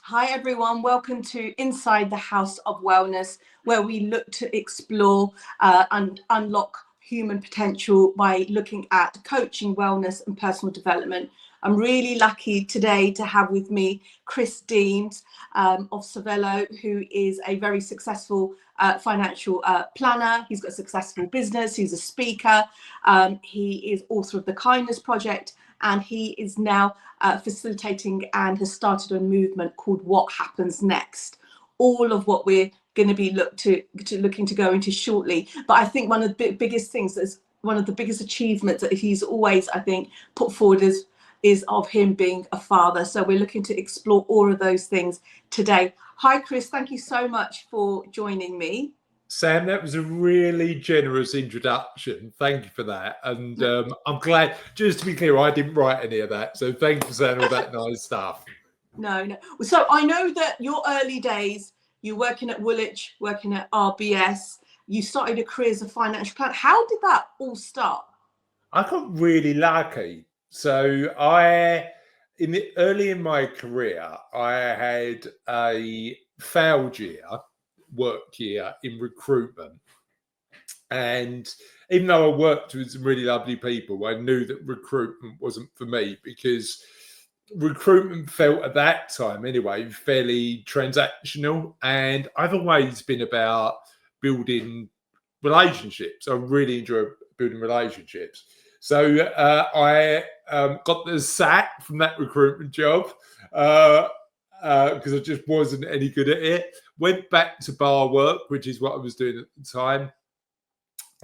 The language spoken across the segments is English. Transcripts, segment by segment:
Hi everyone, welcome to Inside the House of Wellness, where we look to explore and unlock human potential by looking at coaching, wellness and personal development. I'm really lucky today to have with me Chris Daems of Savello, who is a very successful financial planner. He's got a successful business, he's a speaker, he is author of The Kindness Project, and he is now facilitating and has started a movement called What Happens Next. All of what we're going to be looking to go into shortly. But I think one of the biggest things, is one of the biggest achievements that he's always, I think, put forward is of him being a father. So we're looking to explore all of those things today. Hi, Chris. Thank you so much for joining me. Sam, that was a really generous introduction. Thank you for that. And I'm glad, just to be clear, I didn't write any of that. So thank you for saying all that nice stuff. No. So I know that your early days, you're working at Woolwich, working at RBS, you started a career as a financial planner. How did that all start? I got really lucky. So early in my career, I had a failed work year in recruitment. And even though I worked with some really lovely people, I knew that recruitment wasn't for me because recruitment felt at that time anyway fairly transactional, and I've always been about building relationships. I really enjoy building relationships. So I got the sack from that recruitment job because I just wasn't any good at it. Went back to bar work, which is what I was doing at the time.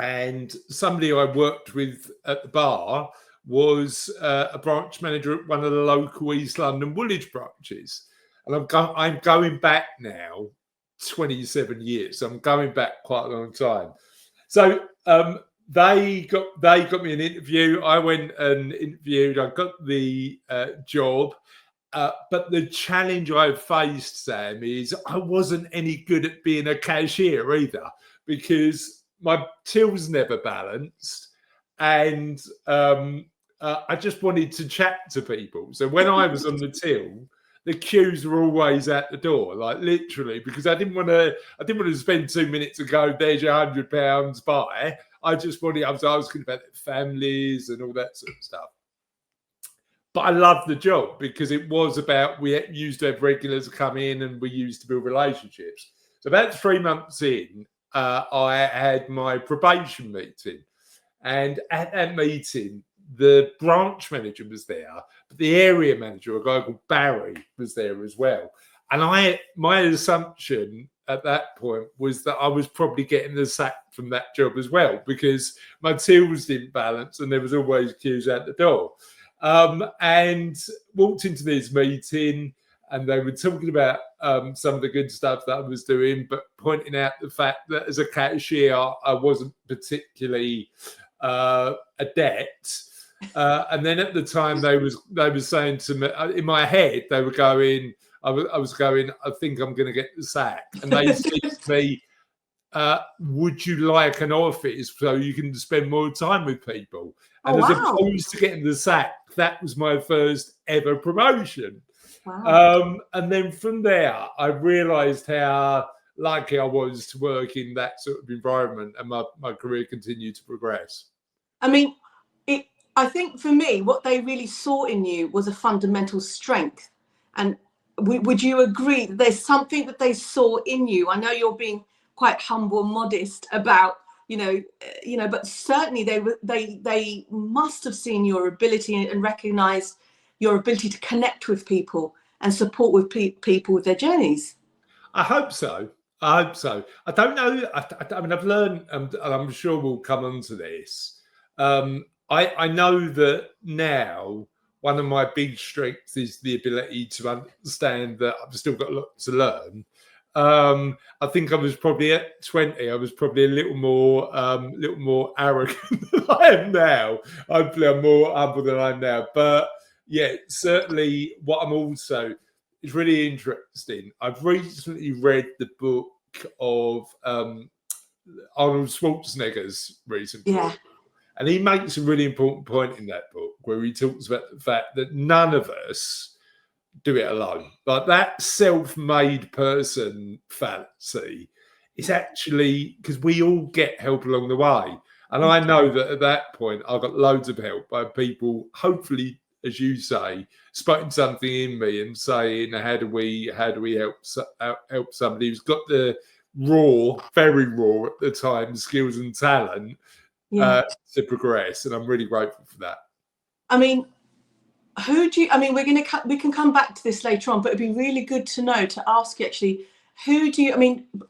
And somebody I worked with at the bar was a branch manager at one of the local East London Woolwich branches. And I'm going back now 27 years. So I'm going back quite a long time. So they got me an interview. I went and interviewed. I got the job. But the challenge I faced, Sam, is I wasn't any good at being a cashier either, because my tills never balanced, and I just wanted to chat to people. So when I was on the till, the queues were always at the door, like literally, because I didn't want to spend 2 minutes and go, there's your £100, bye. I just wanted, I was asking about families and all that sort of stuff. But I loved the job because it was about, we used to have regulars come in and we used to build relationships. So about 3 months in, I had my probation meeting. And at that meeting, the branch manager was there, but the area manager, a guy called Barry, was there as well. And my assumption at that point was that I was probably getting the sack from that job as well, because my tills didn't balance and there was always queues out the door. And walked into this meeting, and they were talking about some of the good stuff that I was doing, but pointing out the fact that as a cashier, I wasn't particularly adept. And then at the time, they were saying to me, in my head, they were going, I was going, I think I'm going to get the sack. And they said to me, would you like an office so you can spend more time with people? And as opposed to getting the sack, that was my first ever promotion. Wow. And then from there, I realised how lucky I was to work in that sort of environment, and my career continued to progress. I mean, I think for me, what they really saw in you was a fundamental strength. And would you agree that there's something that they saw in you? I know you're being quite humble and modest about, but certainly they must have seen your ability and recognized your ability to connect with people and support with people with their journeys. I hope so. I don't know. I mean, I've learned, and I'm sure we'll come on to this. I know that now one of my big strengths is the ability to understand that I've still got a lot to learn. I think I was probably at 20. I was probably a little more arrogant than I am now. Hopefully, I'm more humble than I am now. But yeah, certainly, what I'm also is really interesting. I've recently read the book of Arnold Schwarzenegger's recent book, and he makes a really important point in that book where he talks about the fact that none of us do it alone. Like that self-made person fancy is actually because we all get help along the way. And I know that at that point, I got loads of help by people, hopefully, as you say, spotting something in me and saying, how do we help somebody who's got the very raw at the time, skills and talent to progress. And I'm really grateful for that. I mean, we can come back to this later on, but it'd be really good to know, to ask you actually,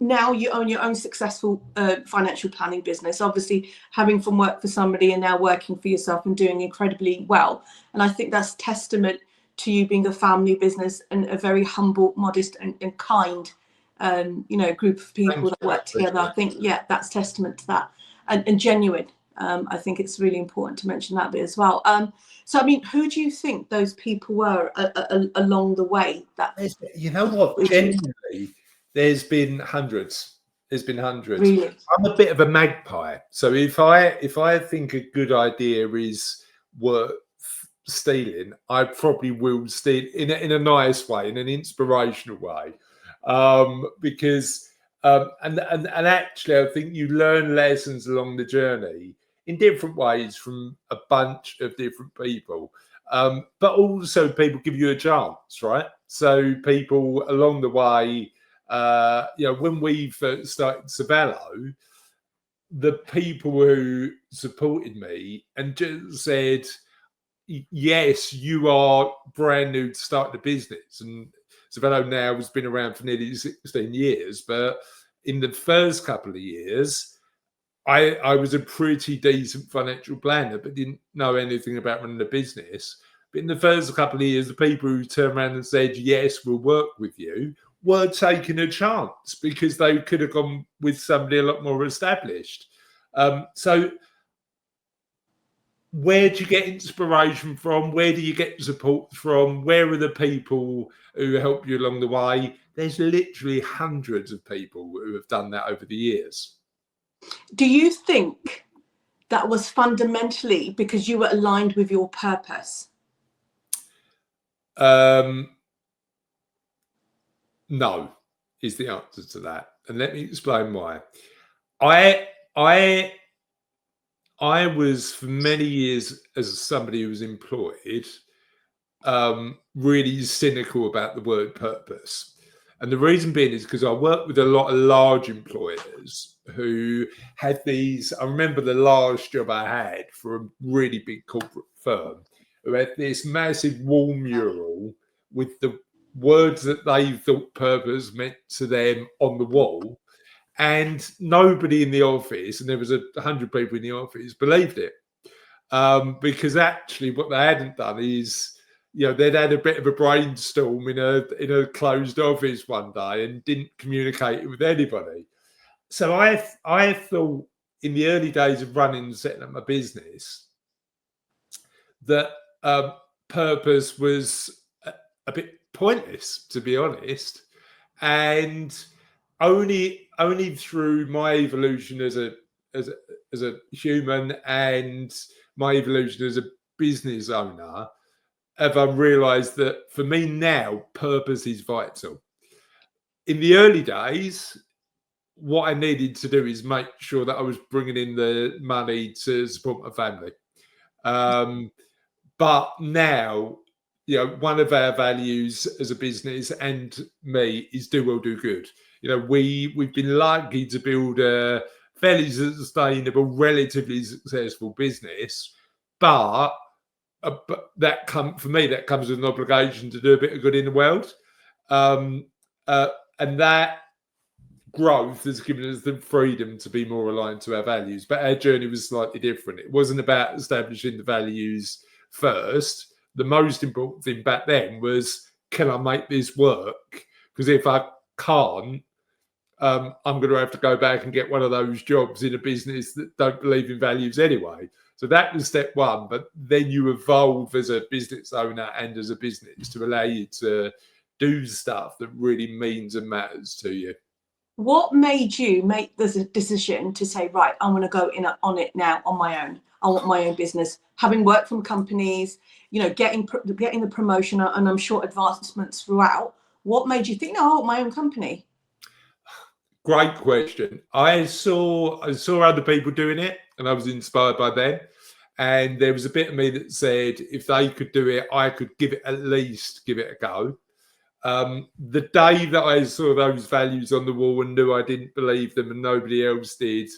now you own your own successful financial planning business, obviously having from work for somebody and now working for yourself and doing incredibly well. And I think that's testament to you being a family business and a very humble, modest and kind, group of people that work together. I think, that's testament to that and genuine. I think it's really important to mention that bit as well. So, I mean, who do you think those people were along the way? You know what? Genuinely, there's been hundreds. There's been hundreds. Really? I'm a bit of a magpie. So if I think a good idea is worth stealing, I probably will steal in a nice way, in an inspirational way, because and actually, I think you learn lessons along the journey in different ways from a bunch of different people. But also people give you a chance, right? So people along the way, when we first started Savello, the people who supported me and just said, yes, you are brand new to start the business. And Savello now has been around for nearly 16 years. But in the first couple of years, I was a pretty decent financial planner, but didn't know anything about running a business. But in the first couple of years, the people who turned around and said, yes, we'll work with you, were taking a chance because they could have gone with somebody a lot more established. So where do you get inspiration from? Where do you get support from? Where are the people who help you along the way? There's literally hundreds of people who have done that over the years. Do you think that was fundamentally because you were aligned with your purpose? No, is the answer to that. And let me explain why. I was for many years, as somebody who was employed, really cynical about the word purpose. And the reason being is because I worked with a lot of large employers who had these. I remember the last job I had for a really big corporate firm who had this massive wall mural with the words that they thought purpose meant to them on the wall. And nobody in the office, and there was 100 people in the office, believed it. Because actually what they hadn't done is, they'd had a bit of a brainstorm in a closed office one day and didn't communicate it with anybody. So I thought in the early days of running and setting up my business that purpose was a bit pointless, to be honest, and only through my evolution as a human and my evolution as a business owner have I realised that for me now, purpose is vital. In the early days, what I needed to do is make sure that I was bringing in the money to support my family. But now, one of our values as a business and me is do well, do good. We've been lucky to build a fairly sustainable, relatively successful business, but that comes with an obligation to do a bit of good in the world, and that growth has given us the freedom to be more aligned to our values. But our journey was slightly different. It wasn't about establishing the values first. The most important thing back then was, can I make this work? Because if I can't, I'm going to have to go back and get one of those jobs in a business that don't believe in values anyway. So that was step one. But then you evolve as a business owner and as a business to allow you to do stuff that really means and matters to you. What made you make the decision to say, right, I want to go in on it now on my own? I want my own business. Having worked from companies, getting the promotion and I'm sure advancements throughout. What made you think, no, I want my own company? Great question. I saw other people doing it, and I was inspired by them. And there was a bit of me that said, if they could do it, I could at least give it a go. The day that I saw those values on the wall and knew I didn't believe them and nobody else did,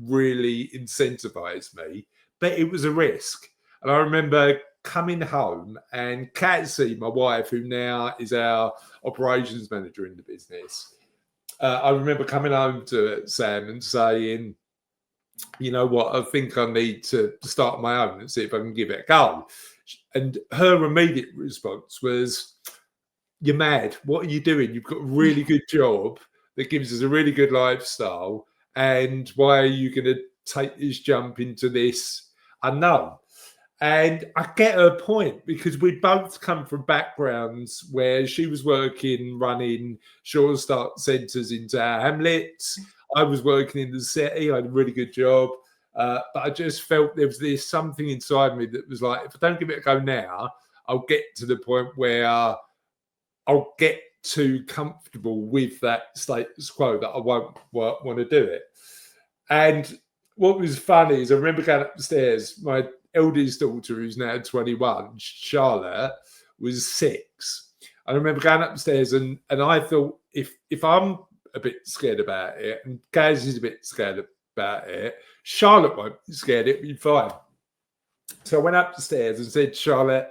really incentivized me. But it was a risk. And I remember coming home and Katsy, my wife, who now is our operations manager in the business, I remember coming home to Sam and saying, you know what, I think I need to start my own and see if I can give it a go. And her immediate response was, you're mad. What are you doing? You've got a really good job that gives us a really good lifestyle. And why are you going to take this jump into this unknown? And I get her point, because we both come from backgrounds where she was running Sure Start centres in Tower Hamlets. I was working in the city. I had a really good job. But I just felt there was something inside me that was like, if I don't give it a go now, I'll get to the point where I'll get too comfortable with that status quo that I won't want to do it. And what was funny is I remember going upstairs, my eldest daughter, who's now 21, Charlotte, was 6. I remember going upstairs and I thought, if I'm a bit scared about it and Gaz is a bit scared about it, Charlotte won't be scared, it'll be fine. So I went upstairs and said, Charlotte,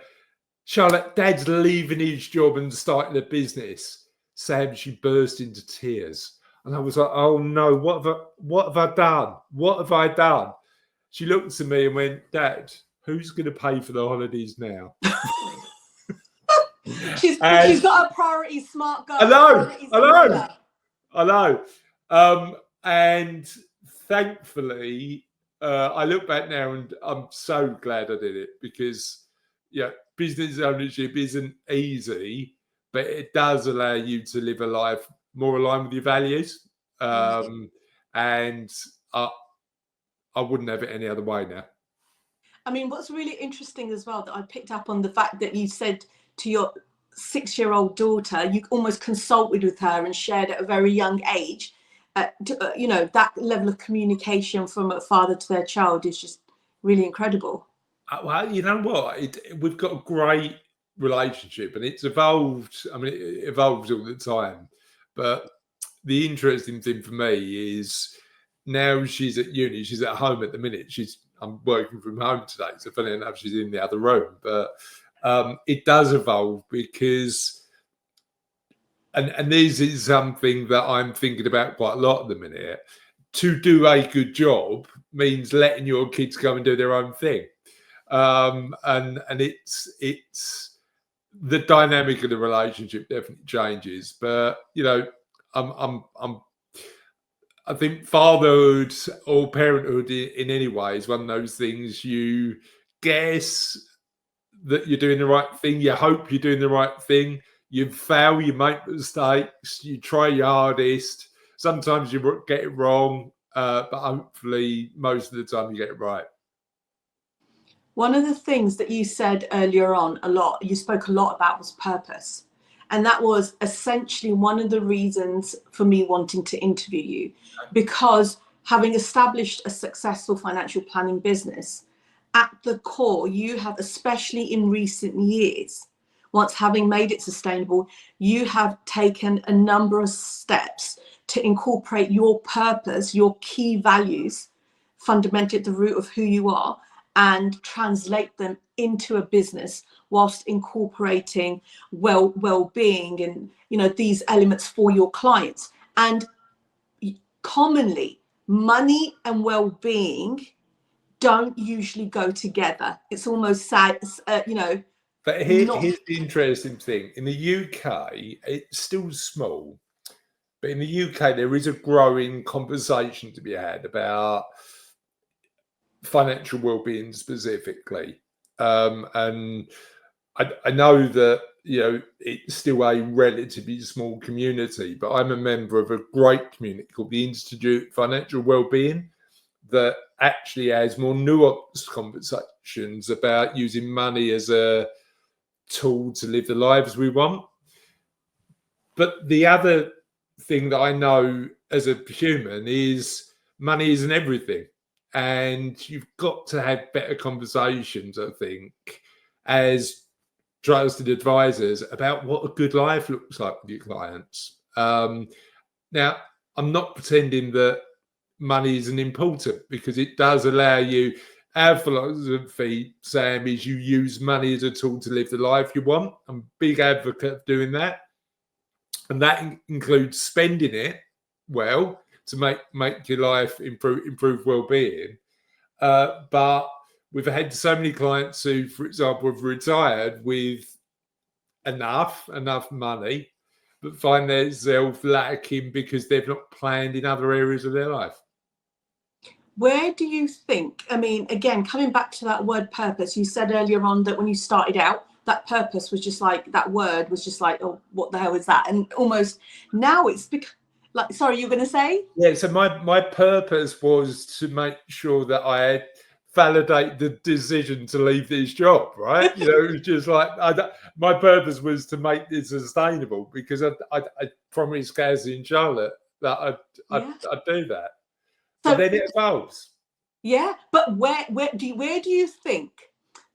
Dad's leaving his job and starting a business. Sam, she burst into tears. And I was like, oh no, what have I done? What have I done? She looked at me and went, Dad, who's going to pay for the holidays now? She's got a priority, smart girl. I know. And thankfully, I look back now and I'm so glad I did it, because business ownership isn't easy, but it does allow you to live a life more aligned with your values. And I wouldn't have it any other way now. I mean, what's really interesting as well, that I picked up on the fact that you said to your 6-year-old daughter, you almost consulted with her and shared at a very young age. That level of communication from a father to their child is just really incredible. Well, you know what? We've got a great relationship, and it's evolved. I mean, it evolves all the time. But the interesting thing for me is now she's at uni. She's at home at the minute. I'm working from home today, so funny enough, she's in the other room. But it does evolve, because, and this is something that I'm thinking about quite a lot at the minute. To do a good job means letting your kids go and do their own thing. And it's the dynamic of the relationship definitely changes, but I think fatherhood or parenthood in any way is one of those things. You guess that you're doing the right thing, you hope you're doing the right thing, you fail, you make mistakes, you try your hardest, sometimes you get it wrong, but hopefully most of the time you get it right. One of the things that you said earlier on you spoke a lot about, was purpose. And that was essentially one of the reasons for me wanting to interview you, because having established a successful financial planning business, at the core, you have, especially in recent years, once having made it sustainable, you have taken a number of steps to incorporate your purpose, your key values, fundamentally at the root of who you are, and translate them into a business whilst incorporating well-being and these elements for your clients. And commonly, money and well-being don't usually go together. It's almost sad, But here's the interesting thing. In the UK, it's still small, but in the UK, there is a growing conversation to be had about financial well-being specifically. And I know that, it's still a relatively small community, but I'm a member of a great community called the Institute for Financial Wellbeing that actually has more nuanced conversations about using money as a tool to live the lives we want. But the other thing that I know as a human is money isn't everything. And you've got to have better conversations, I think, as trusted advisors about what a good life looks like with your clients. Now, I'm not pretending that money isn't important, because it does allow you. Our philosophy, Sam, is you use money as a tool to live the life you want. I'm a big advocate of doing that. And that includes spending it well to make your life improve well-being. But we've had so many clients who, for example, have retired with enough money, but find themselves lacking because they've not planned in other areas of their life. Where do you think, I mean, again, coming back to that word purpose, you said earlier on that when you started out, that purpose was just like, that word was just like, oh, what the hell is that? And almost now it's like, sorry, you're going to say? Yeah, so my purpose was to make sure that I validate the decision to leave this job, right? It was just like, my purpose was to make this sustainable, because I promised Cassie and Charlotte that I'd do that. But then it evolves. Yeah, but where do you think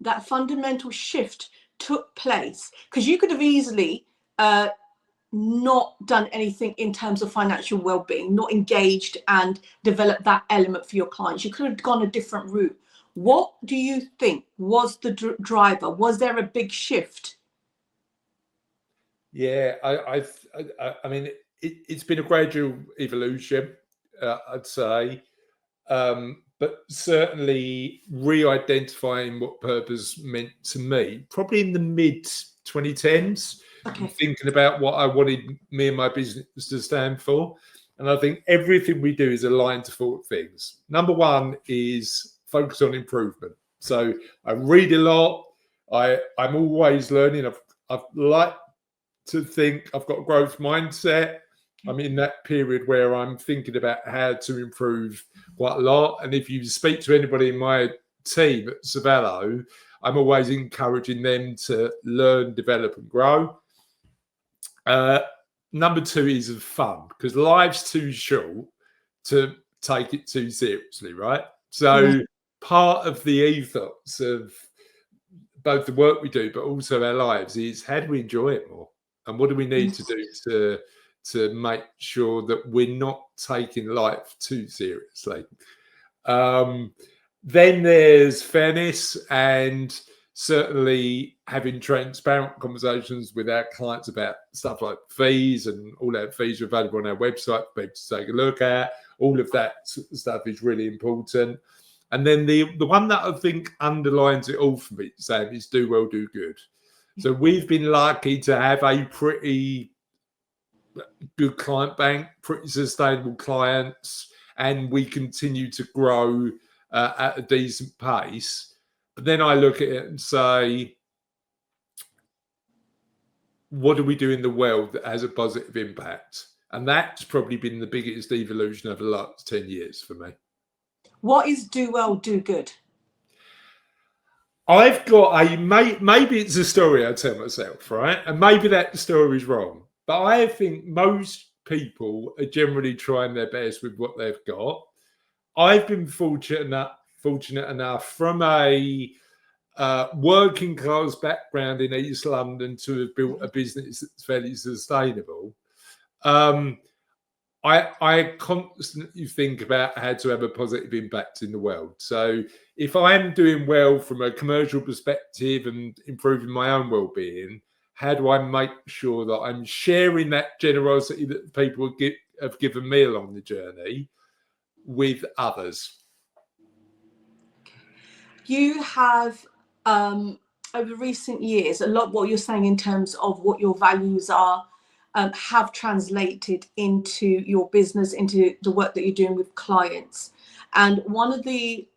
that fundamental shift took place? Because you could have easily not done anything in terms of financial well-being, not engaged and developed that element for your clients. You could have gone a different route. What do you think was the driver? Was there a big shift? Yeah, I mean, it's been a gradual evolution, I'd say. But certainly re-identifying what purpose meant to me, probably in the mid-2010s, thinking about what I wanted me and my business to stand for. And I think everything we do is aligned to 4 things. Number 1 is focus on improvement. So I read a lot. I'm always learning. I've like to think I've got a growth mindset. I'm in that period where I'm thinking about how to improve quite a lot. And if you speak to anybody in my team at Savello, I'm always encouraging them to learn, develop and grow. Number 2 is of fun, because life's too short to take it too seriously, right? So part of the ethos of both the work we do, but also our lives, is how do we enjoy it more? And what do we need to do to make sure that we're not taking life too seriously? Then there's fairness, and certainly having transparent conversations with our clients about stuff like fees, and all our fees are available on our website for people to take a look at. All of that stuff is really important. And then the one that I think underlines it all for me, Sam, is do well, do good. So we've been lucky to have a pretty good client bank, pretty sustainable clients, and we continue to grow at a decent pace. But then I look at it and say, what do we do in the world that has a positive impact? And that's probably been the biggest evolution over the last 10 years for me. What is do well, do good? I've got maybe it's a story I tell myself, right? And maybe that story is wrong. But I think most people are generally trying their best with what they've got. I've been fortunate enough from a working class background in East London to have built a business that's fairly sustainable. I constantly think about how to have a positive impact in the world. So if I'm doing well from a commercial perspective and improving my own well-being, how do I make sure that I'm sharing that generosity that people have given me along the journey with others? You have, over recent years, a lot what you're saying in terms of what your values are, have translated into your business, into the work that you're doing with clients. And one of the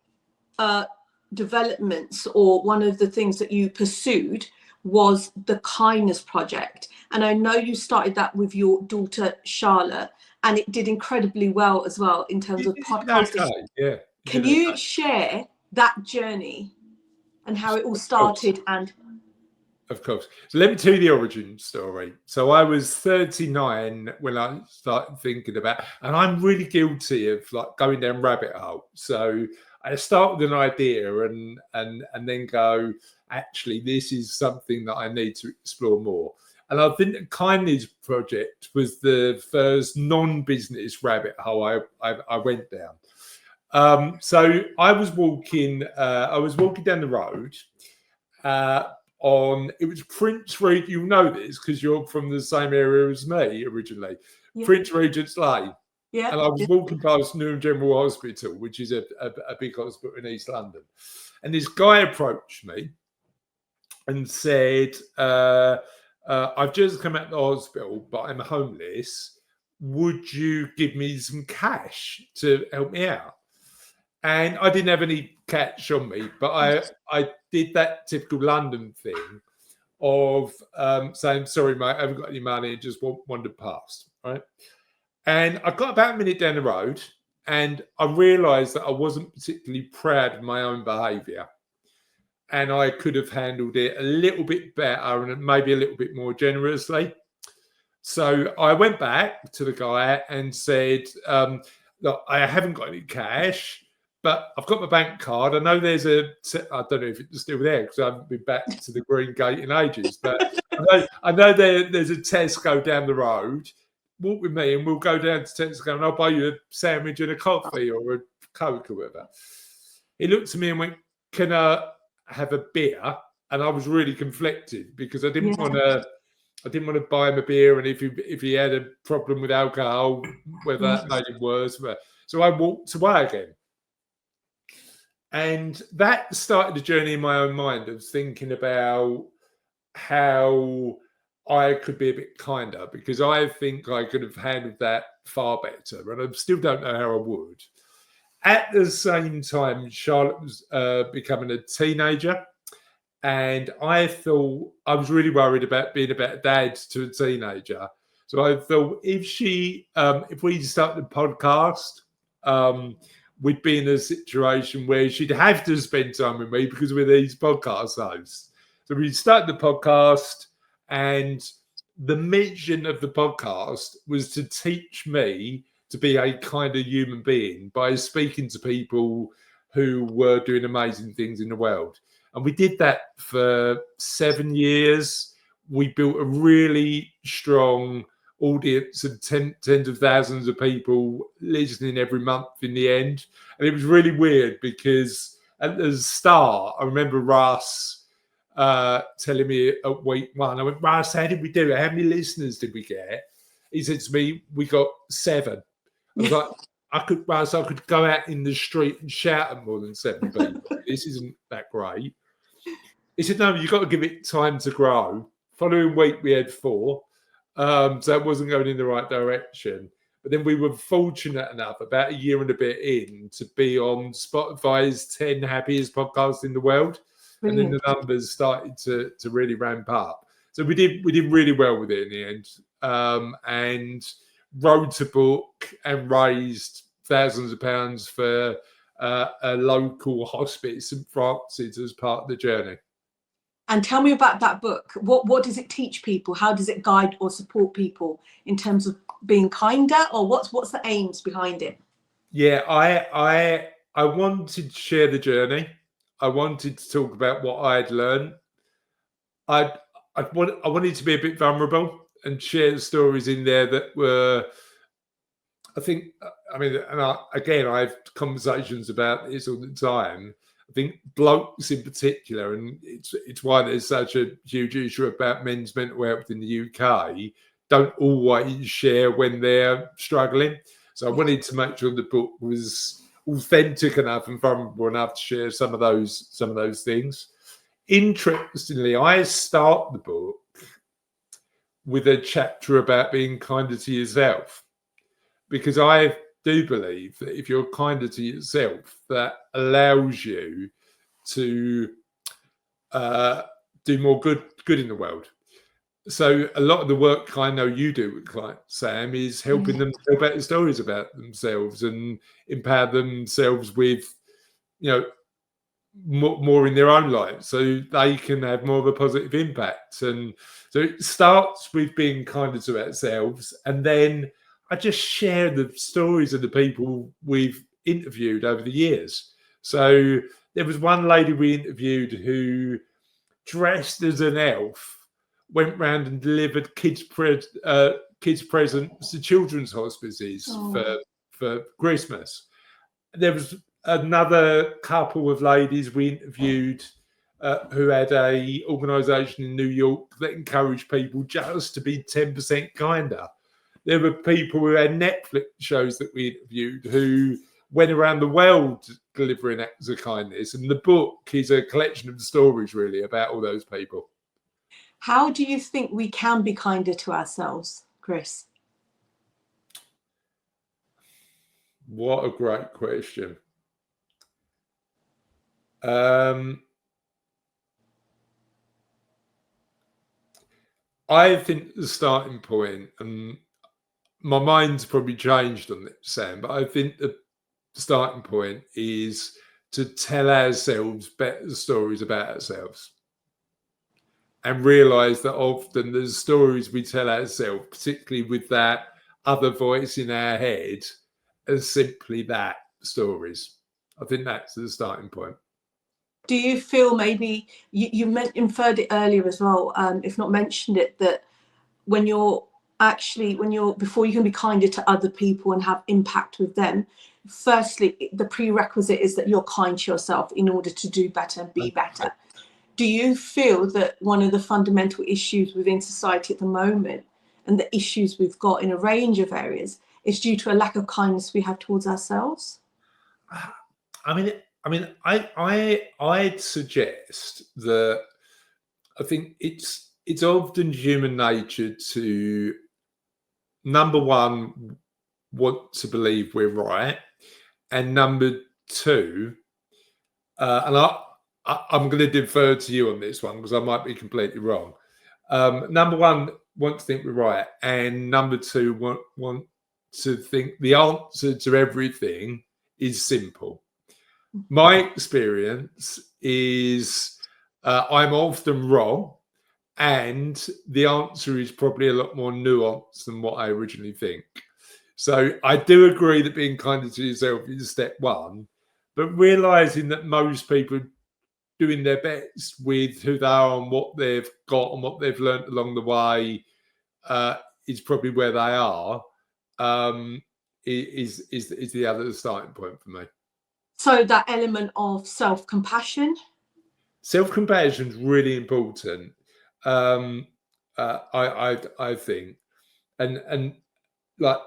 developments, or one of the things that you pursued, was the Kindness Project. And I know you started that with your daughter, Charlotte, and it did incredibly well as well in terms of podcasting. Okay, yeah. Can you share that journey and how it all started? And of course. So let me tell you the origin story. So I was 39 when I started thinking about, and I'm really guilty of like going down rabbit hole. So I start with an idea and then go, actually, this is something that I need to explore more. And I think the Kindness Project was the first non-business rabbit hole I went down. So I was walking down the road. It was Prince Regent. You know this because you're from the same area as me originally. Yeah. Prince Regent's Lane. Yeah. And I was walking past Newham General Hospital, which is a big hospital in East London. And this guy approached me and said, I've just come out of the hospital, but I'm homeless. Would you give me some cash to help me out? And I didn't have any cash on me, but I did that typical London thing of saying, sorry, mate, I haven't got any money, and just wandered past, right? And I got about a minute down the road and I realised that I wasn't particularly proud of my own behaviour. And I could have handled it a little bit better and maybe a little bit more generously. So I went back to the guy and said, look, I haven't got any cash, but I've got my bank card. I know there's I don't know if it's still there because I haven't been back to the Green Gate in ages, but I know there's a Tesco down the road. Walk with me and we'll go down to Tesco and I'll buy you a sandwich and a coffee or a Coke or whatever. He looked at me and went, can I have a beer? And I was really conflicted because I didn't want to buy him a beer, and if he had a problem with alcohol, whether that made it worse. So I walked away again. And that started a journey in my own mind of thinking about how I could be a bit kinder, because I think I could have handled that far better, and I still don't know how I would. At the same time, Charlotte was becoming a teenager, and I thought I was really worried about being a better dad to a teenager. So I thought if we started a podcast, we'd be in a situation where she'd have to spend time with me because we're these podcast hosts. So we started the podcast, and the mission of the podcast was to teach me to be a kinder human being by speaking to people who were doing amazing things in the world. And we did that for 7 years. We built a really strong audience of tens of thousands of people listening every month in the end. And it was really weird because at the start, I remember Russ telling me at week 1, I went, Russ, how did we do it? How many listeners did we get? He said to me, we got 7. I was like, I could go out in the street and shout at more than 7 people. This isn't that great. He said, no, you've got to give it time to grow. Following week, we had 4. So it wasn't going in the right direction. But then we were fortunate enough, about a year and a bit in, to be on Spotify's 10 happiest podcasts in the world. Brilliant. And then the numbers started to really ramp up. So we did really well with it in the end. And wrote a book and raised thousands of pounds for a local hospice in Francis as part of the journey. And tell me about that book. What does it teach people? How does it guide or support people in terms of being kinder, or what's the aims behind it? Yeah, I wanted to share the journey. I wanted to talk about what I'd learned. I wanted to be a bit vulnerable and share stories in there that were, I have conversations about this all the time. I think blokes in particular, and it's why there's such a huge issue about men's mental health in the UK, don't always share when they're struggling. So I wanted to make sure the book was authentic enough and vulnerable enough to share some of those things. Interestingly, I start the book with a chapter about being kinder to yourself, because I do believe that if you're kinder to yourself, that allows you to do more good in the world. So a lot of the work I know you do with clients, Sam, is helping them tell better stories about themselves and empower themselves with, you know, more in their own lives, so they can have more of a positive impact. And so it starts with being kinder to ourselves, and then I just share the stories of the people we've interviewed over the years. So there was one lady we interviewed who, dressed as an elf, went round and delivered kids presents to children's hospices for Christmas. There was another couple of ladies we interviewed who had a organisation in New York that encouraged people just to be 10% kinder. There were people who had Netflix shows that we interviewed who went around the world delivering acts of kindness. And the book is a collection of stories, really, about all those people. How do you think we can be kinder to ourselves, Chris? What a great question. I think the starting point, and my mind's probably changed on this, Sam, but I think the starting point is to tell ourselves better stories about ourselves, and realise that often the stories we tell ourselves, particularly with that other voice in our head, are simply that, stories. I think that's the starting point. Do you feel maybe you inferred it earlier as well, if not mentioned it, that before you can be kinder to other people and have impact with them, firstly, the prerequisite is that you're kind to yourself in order to do better and be better. Do you feel that one of the fundamental issues within society at the moment, and the issues we've got in a range of areas, is due to a lack of kindness we have towards ourselves? I'd suggest that I think it's often human nature to, number one, want to believe we're right, and number two, and I'm going to defer to you on this one because I might be completely wrong. Number one, want to think we're right, and number two, want to think the answer to everything is simple. My experience is I'm often wrong, and the answer is probably a lot more nuanced than what I originally think. So I do agree that being kinder to yourself is step one, but realizing that most people doing their best with who they are and what they've got and what they've learned along the way is probably where they are, is the other starting point for me. So that element of self-compassion. Self-compassion is really important. I think, and like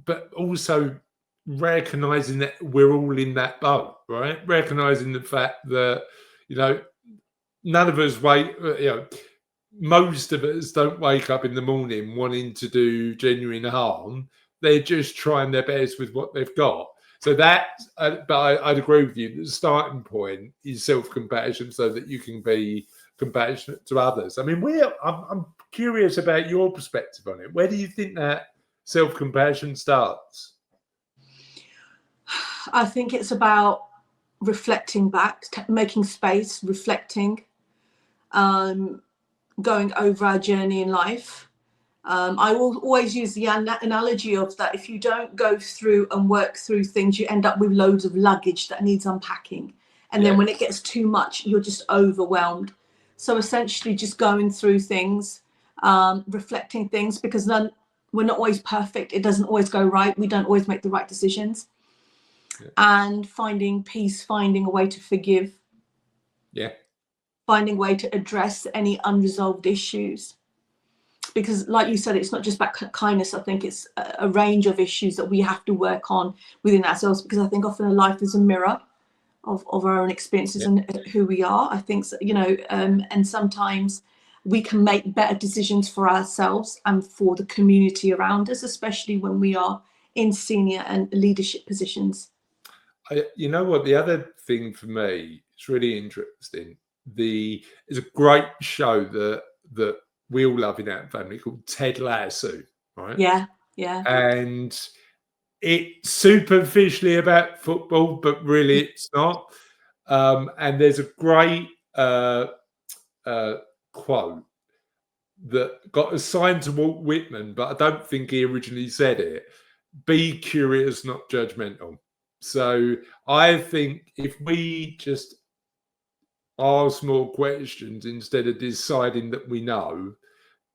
but also recognizing that we're all in that boat, right? Recognizing the fact that, none of us most of us don't wake up in the morning wanting to do genuine harm. They're just trying their best with what they've got. So that, but I'd agree with you. The starting point is self-compassion, so that you can be compassionate to others. I mean, I'm curious about your perspective on it. Where do you think that self-compassion starts? I think it's about reflecting back, making space, reflecting, going over our journey in life. I will always use the analogy of that if you don't go through and work through things, you end up with loads of luggage that needs unpacking. And then when it gets too much, you're just overwhelmed. So essentially just going through things, reflecting things, because then we're not always perfect. It doesn't always go right. We don't always make the right decisions. Yeah. And finding peace, finding a way to forgive. Yeah. Finding a way to address any unresolved issues. Because like you said, it's not just about kindness. I think it's a range of issues that we have to work on within ourselves, because I think often life is a mirror of our own experiences and who we are. I think, and sometimes we can make better decisions for ourselves and for the community around us, especially when we are in senior and leadership positions. You know what? The other thing for me, it's really interesting. there's a great show that we all love in our family called Ted Lasso, right? Yeah. And it's superficially about football, but really it's not. And there's a great quote that got assigned to Walt Whitman, but I don't think he originally said it. Be curious, not judgmental. So I think if we just ask more questions instead of deciding that we know,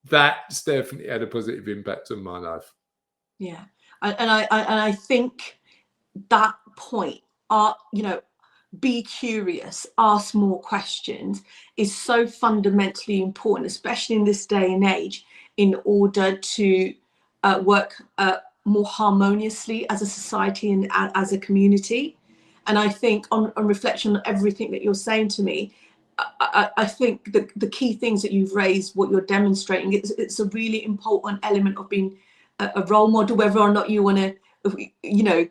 that's definitely had a positive impact on my life. Yeah. And I think that point, be curious, ask more questions, is so fundamentally important, especially in this day and age, in order to work more harmoniously as a society and as a community. And I think on reflection on everything that you're saying to me, I think the key things that you've raised, what you're demonstrating, it's a really important element of being a role model, whether or not you want to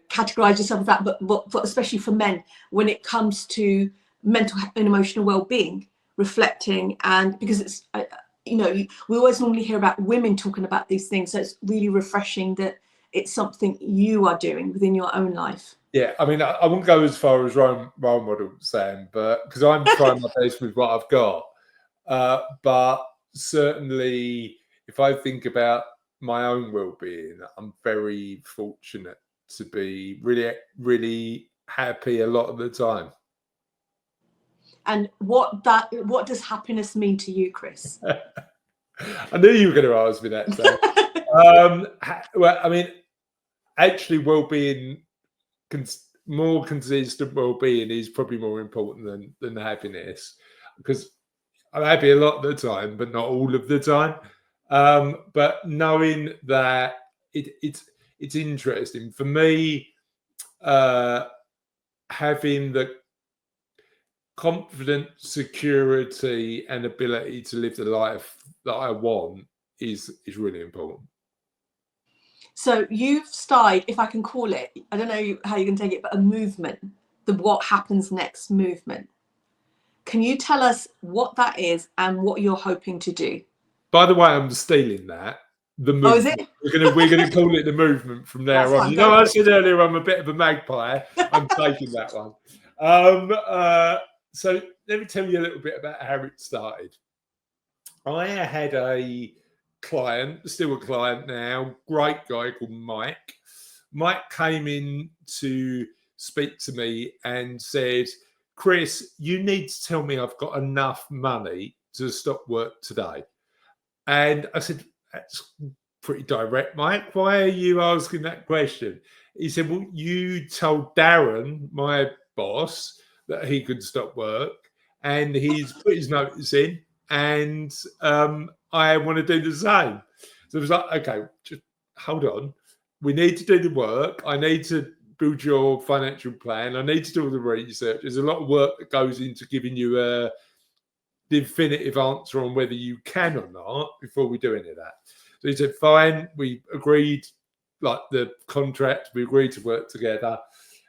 categorize yourself as that, but especially for men, when it comes to mental and emotional well-being, reflecting, and because it's we always normally hear about women talking about these things, so it's really refreshing that it's something you are doing within your own life. Yeah, I mean, I wouldn't go as far as role model, Sam, but because I'm trying my best with what I've got. But certainly, if I think about my own well-being, I'm very fortunate to be really, really happy a lot of the time. And what does happiness mean to you, Chris? I knew you were going to ask me that, Sam. Well, I mean, actually, well-being, more consistent well-being is probably more important than happiness, because I'm happy a lot of the time, but not all of the time. But knowing that it's interesting for me, having the confidence, security, and ability to live the life that I want is really important. So you've started, if I can call it, I don't know how you can take it, but a movement, the What Happens Next movement. Can you tell us what that is and what you're hoping to do? By the way, I'm stealing that. The movement. Oh, is it? We're gonna call it the movement from there on. You know, I said earlier I'm a bit of a magpie. I'm taking that one. So let me tell you a little bit about how it started. I had a client, still a client now, great guy called Mike. Mike came in to speak to me and said, Chris, you need to tell me I've got enough money to stop work today. And I said, that's pretty direct, Mike. Why are you asking that question? He said, well, you told Darren, my boss, that he could stop work, and he's put his notice in, and I want to do the same. So it was like, okay, just hold on. We need to do the work. I need to build your financial plan. I need to do all the research. There's a lot of work that goes into giving you a definitive answer on whether you can or not before we do any of that. So he said, fine. We agreed, like the contract, we agreed to work together.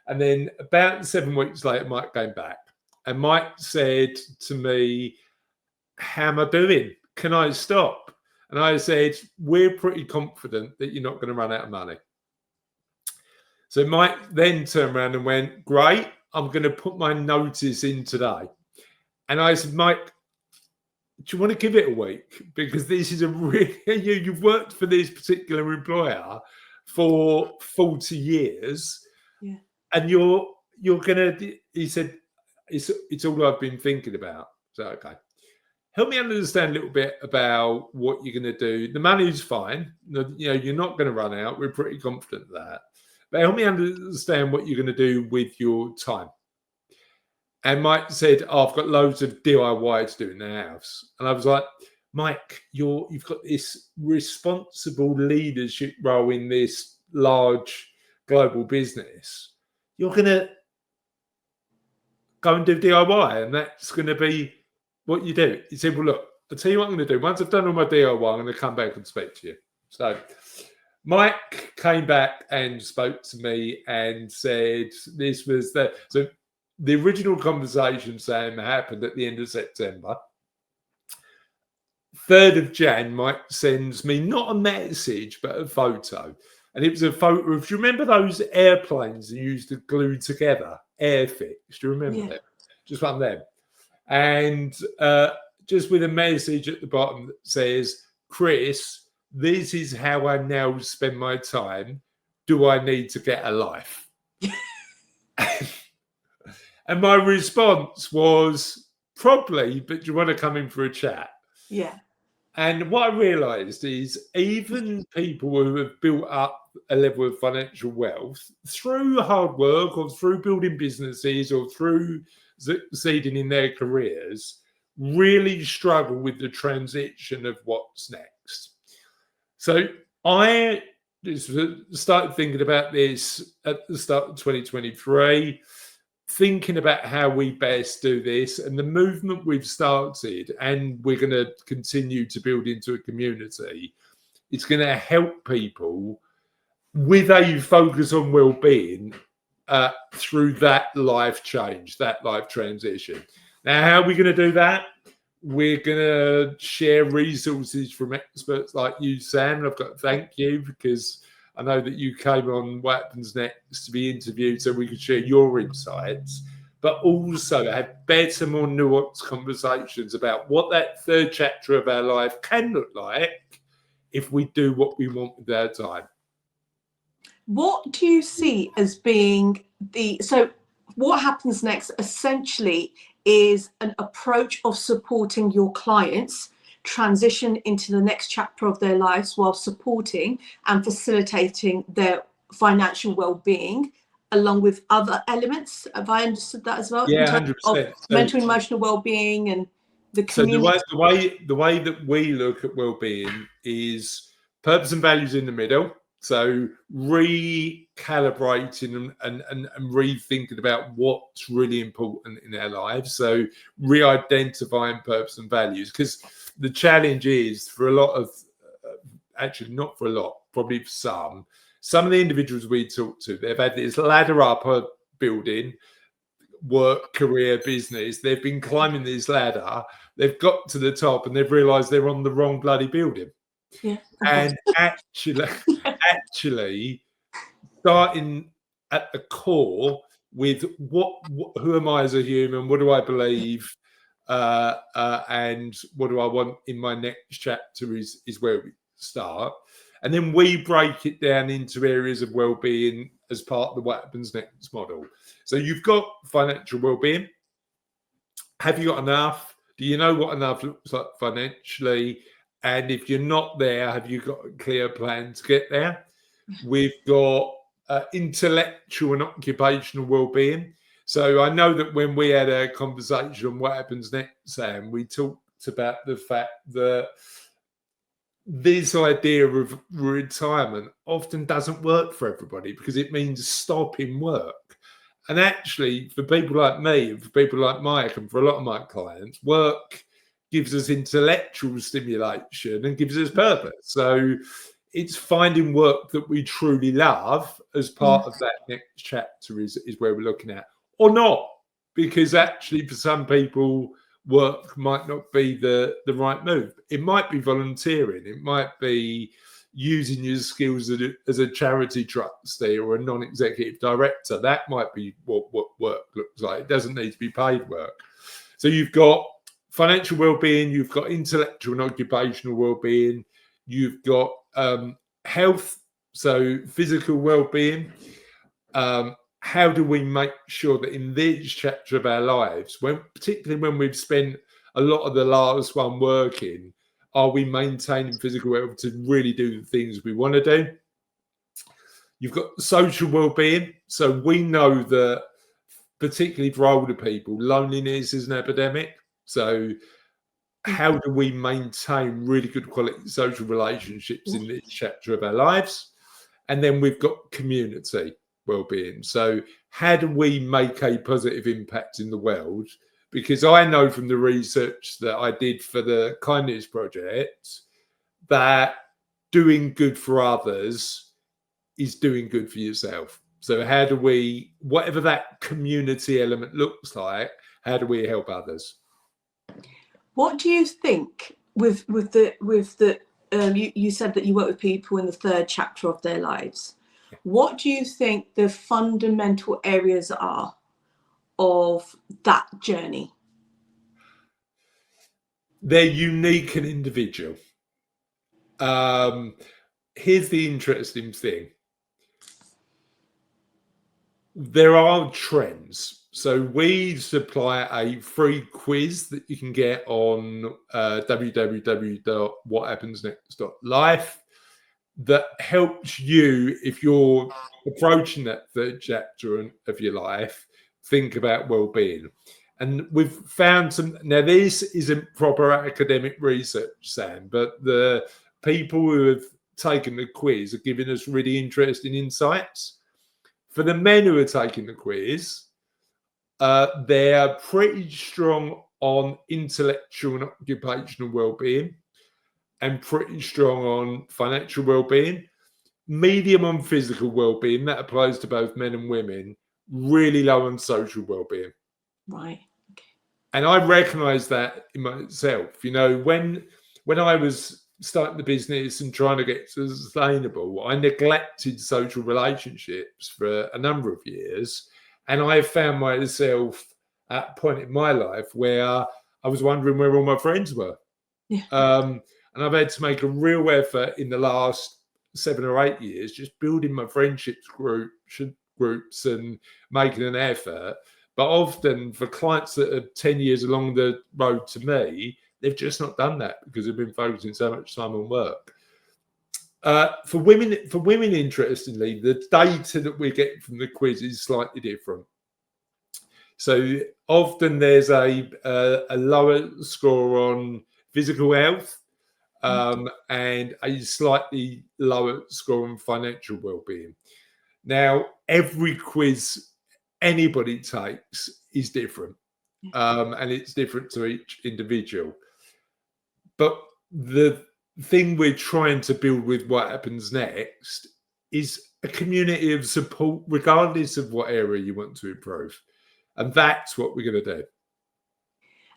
And then about 7 weeks later, Mike came back. And Mike said to me, how am I doing? Can I stop? And I said, we're pretty confident that you're not going to run out of money. So Mike then turned around and went, great, I'm going to put my notice in today. And I said, Mike, do you want to give it a week? Because this is a really, you've worked for this particular employer for 40 years. Yeah. And you're going to, he said, it's all I've been thinking about. So, okay. Help me understand a little bit about what you're going to do. The money's fine. You're not going to run out. We're pretty confident of that. But help me understand what you're going to do with your time. And Mike said, I've got loads of DIY to do in the house. And I was like, Mike, you've got this responsible leadership role in this large global business. You're going to go and do DIY, and that's going to be what you do. He said, well, look, I'll tell you what I'm going to do. Once I've done all my DIY, I'm going to come back and speak to you. So Mike came back and spoke to me and said this was that. So the original conversation, Sam, happened at the end of September. 3rd of Jan, Mike sends me not a message, but a photo. And it was a photo of, do you remember those airplanes you used to glue together? Airfix, do you remember them? Just one of them. And just with a message at the bottom that says, Chris, this is how I now spend my time. Do I need to get a life? And my response was, probably, but do you want to come in for a chat? Yeah. And what I realized is even people who have built up a level of financial wealth through hard work or through building businesses or through succeeding in their careers really struggle with the transition of what's next. So I started thinking about this at the start of 2023, thinking about how we best do this, and the movement we've started and we're going to continue to build into a community. It's going to help people with a focus on well-being through that life change, that life transition. Now, how are we going to do that? We're going to share resources from experts like you, Sam. And I've got to thank you because I know that you came on What Happens Next to be interviewed so we could share your insights, but also have better, more nuanced conversations about what that 3rd chapter of our life can look like if we do what we want with our time. What do you see as being so what happens next essentially is an approach of supporting your clients transition into the next chapter of their lives while supporting and facilitating their financial well-being, along with other elements. Have I understood that as well? Yeah, in terms 100%. of mental and emotional well-being and the community. So the way that we look at well-being is purpose and values in the middle. So recalibrating and rethinking about what's really important in our lives. So re-identifying purpose and values, because the challenge is for a lot of, actually not for a lot, probably for some of the individuals we talk to, they've had this ladder up a building, work, career, business. They've been climbing this ladder. They've got to the top and they've realised they're on the wrong bloody building. Yeah. And actually starting at the core with who am I as a human? What do I believe? And what do I want in my next chapter is where we start. And then we break it down into areas of well-being as part of the What Happens Next model. So you've got financial well-being. Have you got enough? Do you know what enough looks like financially? And if you're not there, have you got a clear plan to get there? We've got intellectual and occupational well-being. So I know that when we had a conversation on What Happens Next, Sam, we talked about the fact that this idea of retirement often doesn't work for everybody because it means stopping work. And actually, for people like me, and for people like Mike, and for a lot of my clients, work gives us intellectual stimulation and gives us purpose. So it's finding work that we truly love as part of that next chapter is where we're looking at, or not, because actually for some people work might not be the right move. It might be volunteering. It might be using your skills as a charity trustee or a non-executive director. That might be what work looks like. It doesn't need to be paid work. So you've got financial well-being, you've got intellectual and occupational well-being, you've got health, so physical well-being. How do we make sure that in this chapter of our lives, particularly when we've spent a lot of the last one working, are we maintaining physical health to really do the things we want to do? You've got social well-being. So we know that, particularly for older people, loneliness is an epidemic. So how do we maintain really good quality social relationships in this chapter of our lives? And then we've got community well-being. So how do we make a positive impact in the world? Because I know from the research that I did for the Kindness Project that doing good for others is doing good for yourself. So how do we, whatever that community element looks like, how do we help others? What do you think with the you said that you work with people in the third chapter of their lives. What do you think the fundamental areas are of that journey? They're unique and individual. Here's the interesting thing. There are trends. So we supply a free quiz that you can get on www.whathappensnext.life that helps you, if you're approaching that third chapter of your life, think about well-being. And we've found some, now this isn't proper academic research, Sam, but the people who have taken the quiz are giving us really interesting insights. For the men who are taking the quiz, they're pretty strong on intellectual and occupational well-being and pretty strong on financial well-being. Medium on physical well-being, that applies to both men and women. Really low on social well-being. Right. Okay. And I recognize that in myself. You know, when I was starting the business and trying to get sustainable, I neglected social relationships for a number of years. And I found myself at a point in my life where I was wondering where all my friends were. Yeah. And I've had to make a real effort in the last 7 or 8 years, just building my friendships groups and making an effort. But often for clients that are 10 years along the road to me, they've just not done that because they've been focusing so much time on work. For women, interestingly, the data that we get from the quiz is slightly different. So often there's a lower score on physical health and a slightly lower score on financial well-being. Now, every quiz anybody takes is different, and it's different to each individual. But the thing we're trying to build with What Happens Next is a community of support, regardless of what area you want to improve. And that's what we're going to do.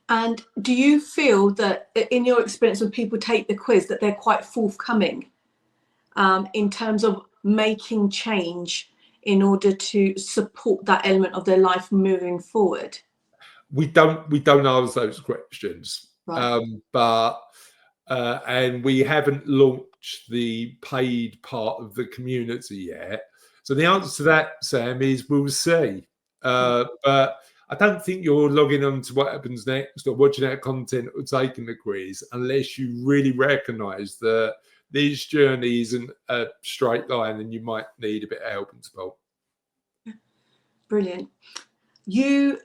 And do you feel that in your experience when people take the quiz that they're quite forthcoming in terms of making change in order to support that element of their life moving forward? We don't ask those questions, right. And we haven't launched the paid part of the community yet. So the answer to that, Sam, is we'll see. But I don't think you're logging on to What Happens Next or watching our content or taking the quiz unless you really recognise that these journeys isn't a straight line and you might need a bit of help and support. Brilliant. You've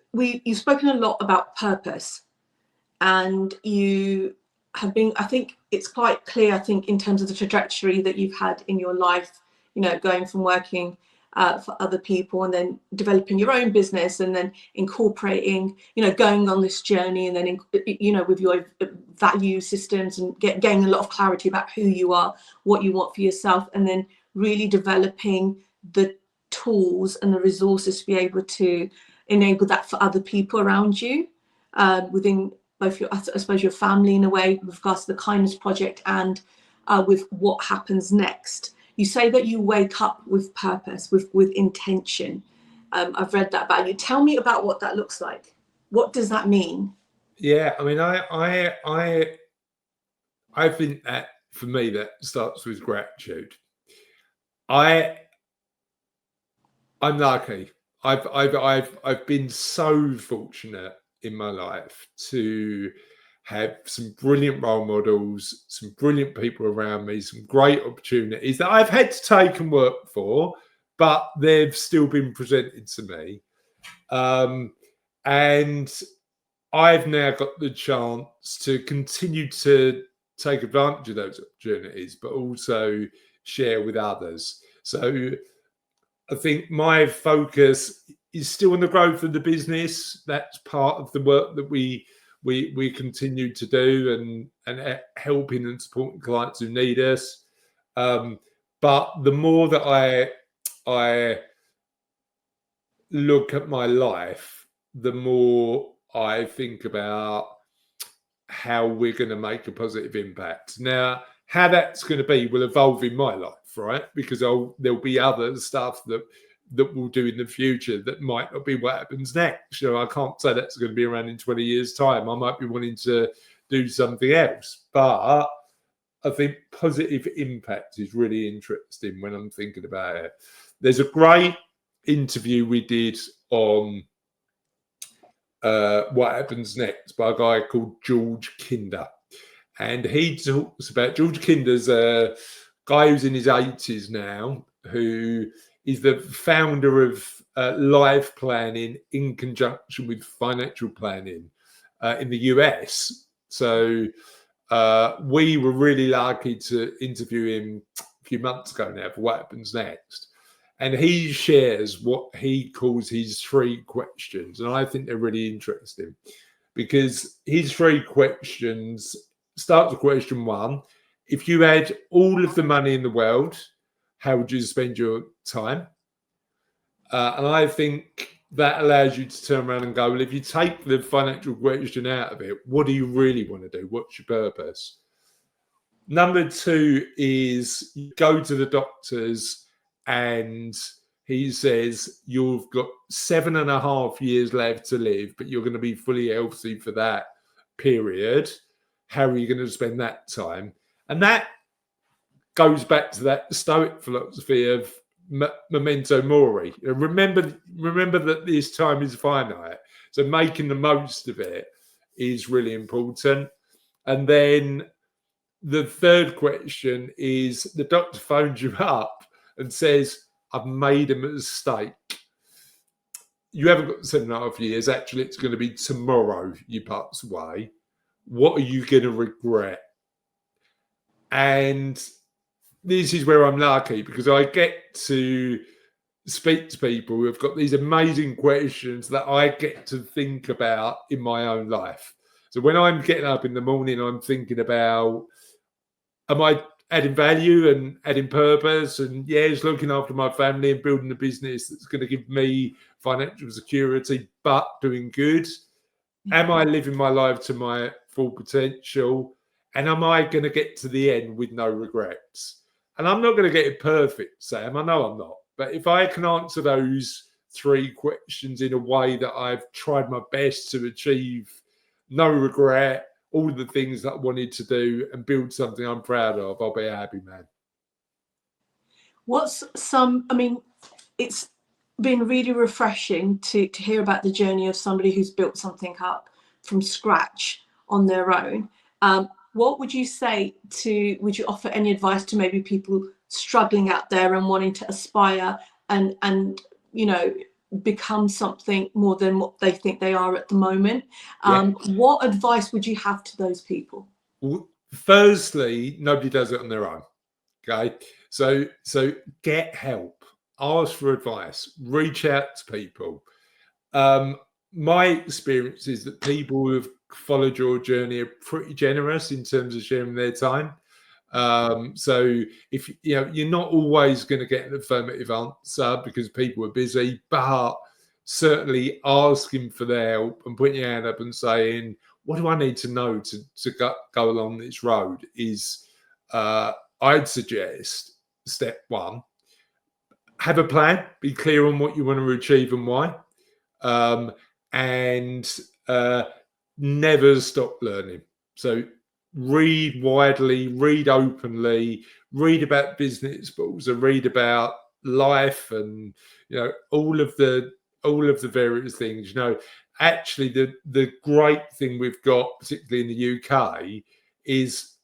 spoken a lot about purpose, and you have been, I think it's quite clear, I think, in terms of the trajectory that you've had in your life, you know, going from working for other people and then developing your own business and then incorporating, you know, going on this journey and then, you know, with your value systems and gaining a lot of clarity about who you are, what you want for yourself, and then really developing the tools and the resources to be able to enable that for other people around you, within both your, I suppose, your family in a way, with regards to the Kindness Project and with What Happens Next. You say that you wake up with purpose, with intention. I've read that about you. Tell me about what that looks like. What does that mean? Yeah, I mean, I think that for me that starts with gratitude. I'm lucky. I've been so fortunate in my life to have some brilliant role models, some brilliant people around me, some great opportunities that I've had to take and work for, but they've still been presented to me. And I've now got the chance to continue to take advantage of those opportunities, but also share with others. So I think my focus is still on the growth of the business. That's part of the work that we continue to do and helping and supporting clients who need us. But the more that I look at my life, the more I think about how we're going to make a positive impact. Now, how that's going to be will evolve in my life, right? Because there'll be other stuff that we'll do in the future that might not be what happens next. You know, I can't say that's going to be around in 20 years' time. I might be wanting to do something else. But I think positive impact is really interesting when I'm thinking about it. There's a great interview we did on What Happens Next by a guy called George Kinder. And he talks about, George Kinder's a guy who's in his 80s now, who is the founder of life planning in conjunction with financial planning in the US. So we were really lucky to interview him a few months ago now for What Happens Next. And he shares what he calls his 3 questions. And I think they're really interesting because his 3 questions start with question 1. If you had all of the money in the world, how would you spend your time? And I think that allows you to turn around and go, well, if you take the financial question out of it, what do you really want to do? What's your purpose? Number 2 is you go to the doctors and he says you've got 7.5 years left to live, but you're going to be fully healthy for that period. How are you going to spend that time? And that goes back to that Stoic philosophy of memento mori. Remember that this time is finite. So making the most of it is really important. And then the 3rd question is the doctor phones you up and says, I've made a mistake. You haven't got 7.5 years. Actually, it's going to be tomorrow you pass away. What are you going to regret? And this is where I'm lucky because I get to speak to people who have got these amazing questions that I get to think about in my own life. So when I'm getting up in the morning, I'm thinking about, am I adding value and adding purpose? And yes, looking after my family and building a business that's going to give me financial security, but doing good. Am I living my life to my full potential? And am I going to get to the end with no regrets? And I'm not going to get it perfect, Sam. I know I'm not. But if I can answer those 3 questions in a way that I've tried my best to achieve no regret, all the things that I wanted to do and build something I'm proud of, I'll be a happy man. It's been really refreshing to hear about the journey of somebody who's built something up from scratch on their own. What would you say would you offer any advice to maybe people struggling out there and wanting to aspire and become something more than what they think they are at the moment? What advice would you have to those people? Well, firstly, nobody does it on their own. Okay. So get help, ask for advice, reach out to people. My experience is that people who have followed your journey are pretty generous in terms of sharing their time. So if you're not always going to get an affirmative answer because people are busy, but certainly asking for their help and putting your hand up and saying, what do I need to know to go along this road is, I'd suggest step 1, have a plan, be clear on what you want to achieve and why. And never stop learning. So read widely, read openly, read about business, but also read about life and all of the various things. Actually the great thing we've got, particularly in the UK, is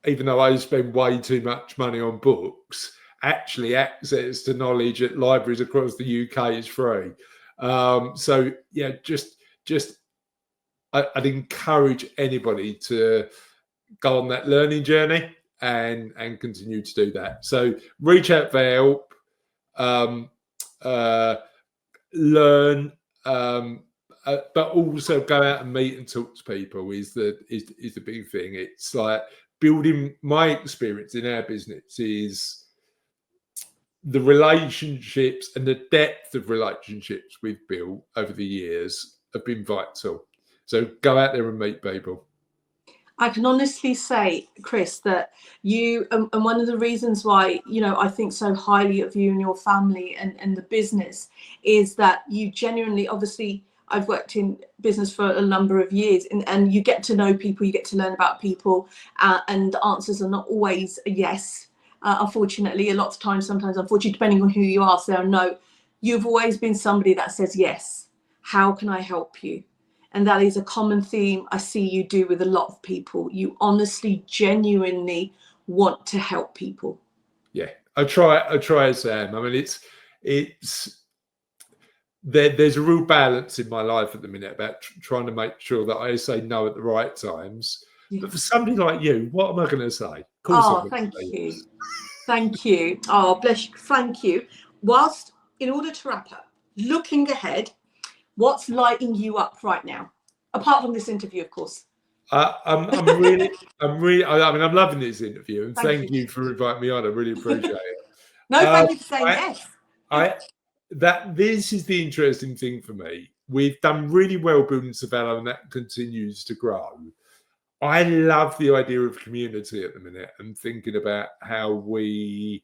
even though I spend way too much money on books, actually access to knowledge at libraries across the UK is free. So yeah, just I'd encourage anybody to go on that learning journey and continue to do that. So reach out for help, learn, but also go out and meet and talk to people is the big thing. It's like building. My experience in our business is the relationships and the depth of relationships we've built over the years have been vital. So go out there and meet people. I can honestly say, Chris, that you, and one of the reasons why, you know, I think so highly of you and your family and the business is that you genuinely, obviously, I've worked in business for a number of years, and you get to know people, you get to learn about people, and the answers are not always a yes. Unfortunately, a lot of times, sometimes, unfortunately, depending on who you ask, they're no. You've always been somebody that says yes. How can I help you? And that is a common theme I see you do with a lot of people. You honestly, genuinely want to help people. Yeah, I try, Sam. I mean, there's a real balance in my life at the minute about trying to make sure that I say no at the right times. Yeah. But for somebody like you, what am I going to say? Thank you. Thank you. Oh, bless you. Thank you. Whilst, in order to wrap up, looking ahead, what's lighting you up right now, apart from this interview, of course? I'm really. I mean, I'm loving this interview, and thank you for inviting me on. I really appreciate it. No, thank you for saying yes. This is the interesting thing for me. We've done really well building Savello, and that continues to grow. I love the idea of community at the minute and thinking about how we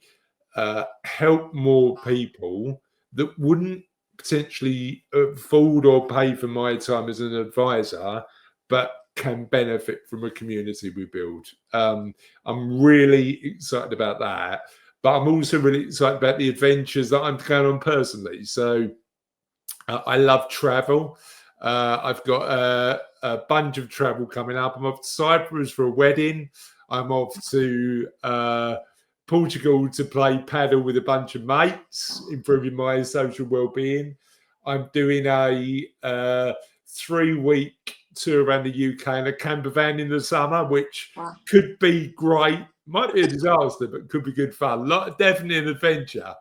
help more people that wouldn't potentially afford or pay for my time as an advisor, but can benefit from a community we build. I'm really excited about that, but I'm also really excited about the adventures that I'm going on personally. So I love travel. I've got a bunch of travel coming up. I'm off to Cyprus for a wedding. I'm off to Portugal to play paddle with a bunch of mates, improving my social well-being. I'm doing a 3-week tour around the UK in a camper van in the summer, which could be great. Might be a disaster, but could be good fun. Definitely an adventure.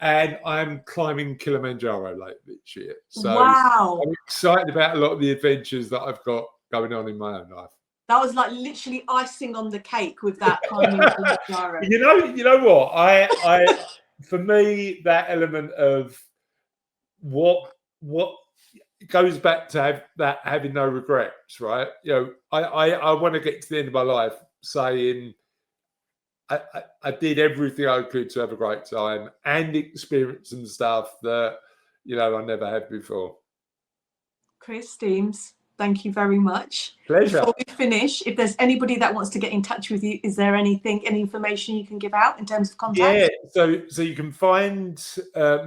And I'm climbing Kilimanjaro later this year. So I'm excited about a lot of the adventures that I've got going on in my own life. That was like literally icing on the cake with that climbing Kilimanjaro. You know what? I for me, that element of what goes back to having no regrets, right? You know, I want to get to the end of my life saying I did everything I could to have a great time and experience some stuff that, you know, I never had before. Chris Daems, thank you very much. Pleasure. Before we finish, if there's anybody that wants to get in touch with you, is there any information you can give out in terms of contact? Yeah, so you can find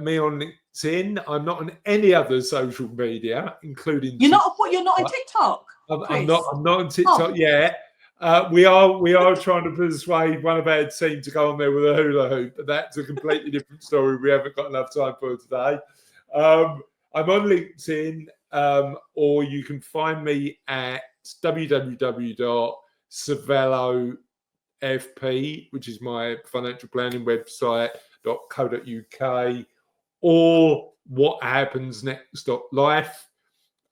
me on LinkedIn. I'm not on any other social media, including You're not on TikTok. I'm not on TikTok yet. We are trying to persuade one of our team to go on there with a hula hoop, but that's a completely different story. We haven't got enough time for today. I'm on LinkedIn, or you can find me at www.savellofp, which is my financial planning website.co.uk, or whathappensnext.life.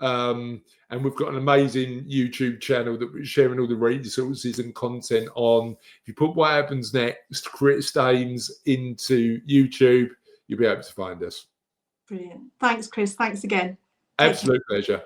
And we've got an amazing YouTube channel that we're sharing all the resources and content on. If you put What Happens Next, Chris Daems into YouTube, you'll be able to find us. Brilliant. Thanks, Chris. Thanks again. Absolute pleasure.